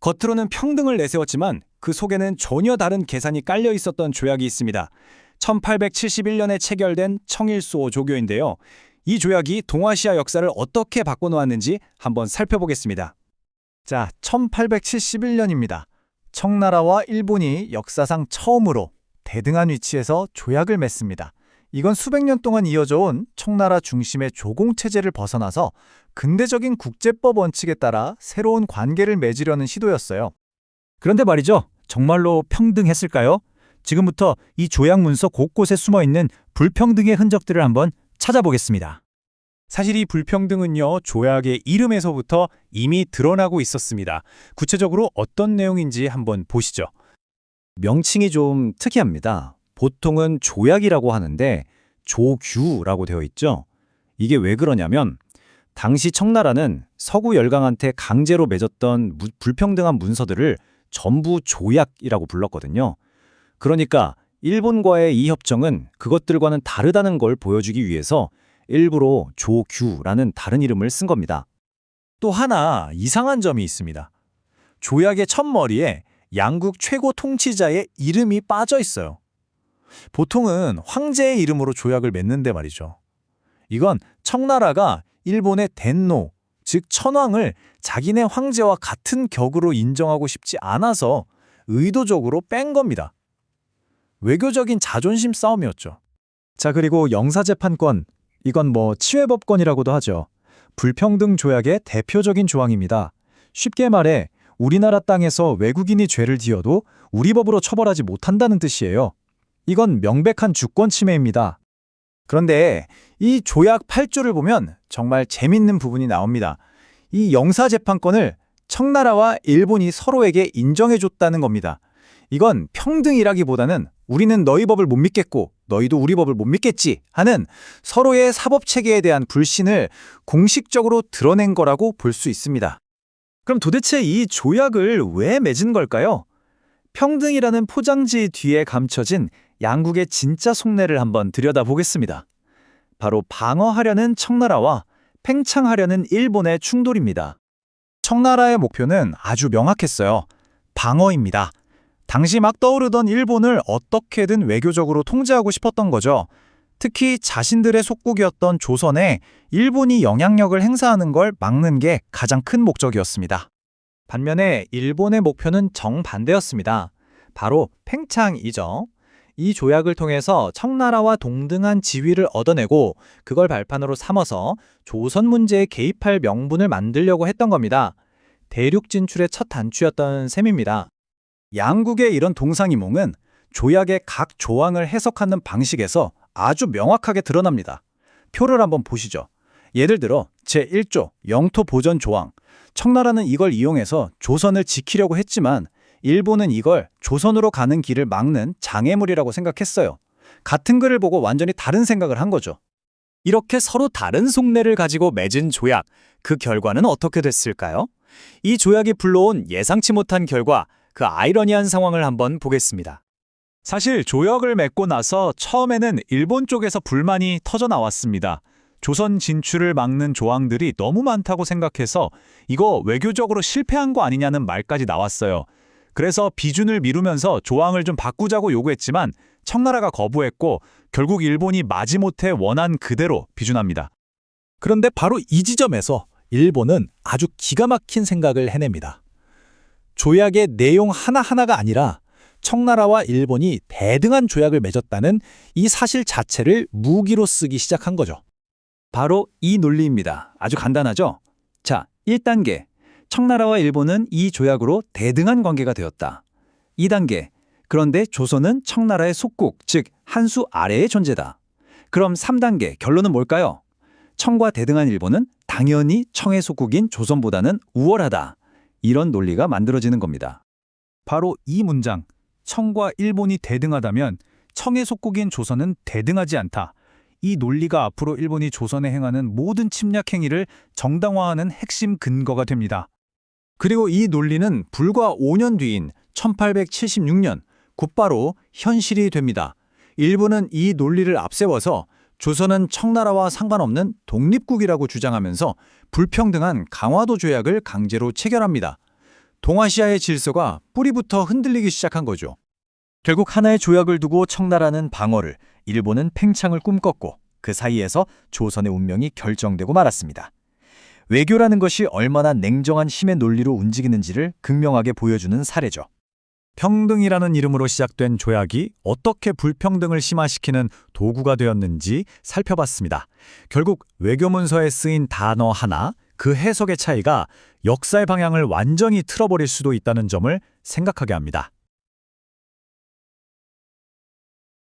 겉으로는 평등을 내세웠지만 그 속에는 전혀 다른 계산이 깔려 있었던 조약이 있습니다. 1871년에 체결된 청일수호 조교인데요. 이 조약이 동아시아 역사를 어떻게 바꿔놓았는지 한번 살펴보겠습니다. 자, 1871년입니다. 청나라와 일본이 역사상 처음으로 대등한 위치에서 조약을 맺습니다. 이건 수백 년 동안 이어져 온 청나라 중심의 조공체제를 벗어나서 근대적인 국제법 원칙에 따라 새로운 관계를 맺으려는 시도였어요. 그런데 말이죠. 정말로 평등했을까요? 지금부터 이 조약 문서 곳곳에 숨어있는 불평등의 흔적들을 한번 찾아보겠습니다. 사실 이 불평등은요, 조약의 이름에서부터 이미 드러나고 있었습니다. 구체적으로 어떤 내용인지 한번 보시죠. 명칭이 좀 특이합니다. 보통은 조약이라고 하는데 조규라고 되어 있죠. 이게 왜 그러냐면 당시 청나라는 서구 열강한테 강제로 맺었던 불평등한 문서들을 전부 조약이라고 불렀거든요. 그러니까 일본과의 이 협정은 그것들과는 다르다는 걸 보여주기 위해서 일부러 조규라는 다른 이름을 쓴 겁니다. 또 하나 이상한 점이 있습니다. 조약의 첫머리에 양국 최고 통치자의 이름이 빠져 있어요. 보통은 황제의 이름으로 조약을 맺는데 말이죠. 이건 청나라가 일본의 덴노, 즉 천황을 자기네 황제와 같은 격으로 인정하고 싶지 않아서 의도적으로 뺀 겁니다. 외교적인 자존심 싸움이었죠. 자, 그리고 영사재판권. 이건 치외법권이라고도 하죠. 불평등 조약의 대표적인 조항입니다. 쉽게 말해 우리나라 땅에서 외국인이 죄를 지어도 우리 법으로 처벌하지 못한다는 뜻이에요. 이건 명백한 주권 침해입니다. 그런데 이 조약 8조를 보면 정말 재밌는 부분이 나옵니다. 이 영사재판권을 청나라와 일본이 서로에게 인정해줬다는 겁니다. 이건 평등이라기보다는 우리는 너희 법을 못 믿겠고 너희도 우리 법을 못 믿겠지 하는 서로의 사법체계에 대한 불신을 공식적으로 드러낸 거라고 볼 수 있습니다. 그럼 도대체 이 조약을 왜 맺은 걸까요? 평등이라는 포장지 뒤에 감춰진 양국의 진짜 속내를 한번 들여다보겠습니다. 바로 방어하려는 청나라와 팽창하려는 일본의 충돌입니다. 청나라의 목표는 아주 명확했어요. 방어입니다. 당시 막 떠오르던 일본을 어떻게든 외교적으로 통제하고 싶었던 거죠. 특히 자신들의 속국이었던 조선에 일본이 영향력을 행사하는 걸 막는 게 가장 큰 목적이었습니다. 반면에 일본의 목표는 정반대였습니다. 바로 팽창이죠. 이 조약을 통해서 청나라와 동등한 지위를 얻어내고 그걸 발판으로 삼아서 조선 문제에 개입할 명분을 만들려고 했던 겁니다. 대륙 진출의 첫 단추였던 셈입니다. 양국의 이런 동상이몽은 조약의 각 조항을 해석하는 방식에서 아주 명확하게 드러납니다. 표를 한번 보시죠. 예를 들어 제1조 영토 보전 조항. 청나라는 이걸 이용해서 조선을 지키려고 했지만 일본은 이걸 조선으로 가는 길을 막는 장애물이라고 생각했어요. 같은 글을 보고 완전히 다른 생각을 한 거죠. 이렇게 서로 다른 속내를 가지고 맺은 조약, 그 결과는 어떻게 됐을까요? 이 조약이 불러온 예상치 못한 결과, 그 아이러니한 상황을 한번 보겠습니다. 사실 조약을 맺고 나서 처음에는 일본 쪽에서 불만이 터져 나왔습니다. 조선 진출을 막는 조항들이 너무 많다고 생각해서 이거 외교적으로 실패한 거 아니냐는 말까지 나왔어요. 그래서 비준을 미루면서 조항을 좀 바꾸자고 요구했지만 청나라가 거부했고 결국 일본이 마지못해 원한 그대로 비준합니다. 그런데 바로 이 지점에서 일본은 아주 기가 막힌 생각을 해냅니다. 조약의 내용 하나하나가 아니라 청나라와 일본이 대등한 조약을 맺었다는 이 사실 자체를 무기로 쓰기 시작한 거죠. 바로 이 논리입니다. 아주 간단하죠? 자, 1단계. 청나라와 일본은 이 조약으로 대등한 관계가 되었다. 2단계. 그런데 조선은 청나라의 속국, 즉 한 수 아래의 존재다. 그럼 3단계. 결론은 뭘까요? 청과 대등한 일본은 당연히 청의 속국인 조선보다는 우월하다. 이런 논리가 만들어지는 겁니다. 바로 이 문장, 청과 일본이 대등하다면 청의 속국인 조선은 대등하지 않다. 이 논리가 앞으로 일본이 조선에 행하는 모든 침략 행위를 정당화하는 핵심 근거가 됩니다. 그리고 이 논리는 불과 5년 뒤인 1876년 곧바로 현실이 됩니다. 일본은 이 논리를 앞세워서 조선은 청나라와 상관없는 독립국이라고 주장하면서 불평등한 강화도 조약을 강제로 체결합니다. 동아시아의 질서가 뿌리부터 흔들리기 시작한 거죠. 결국 하나의 조약을 두고 청나라는 방어를, 일본은 팽창을 꿈꿨고 그 사이에서 조선의 운명이 결정되고 말았습니다. 외교라는 것이 얼마나 냉정한 힘의 논리로 움직이는지를 극명하게 보여주는 사례죠. 평등이라는 이름으로 시작된 조약이 어떻게 불평등을 심화시키는 도구가 되었는지 살펴봤습니다. 결국 외교문서에 쓰인 단어 하나, 그 해석의 차이가 역사의 방향을 완전히 틀어버릴 수도 있다는 점을 생각하게 합니다.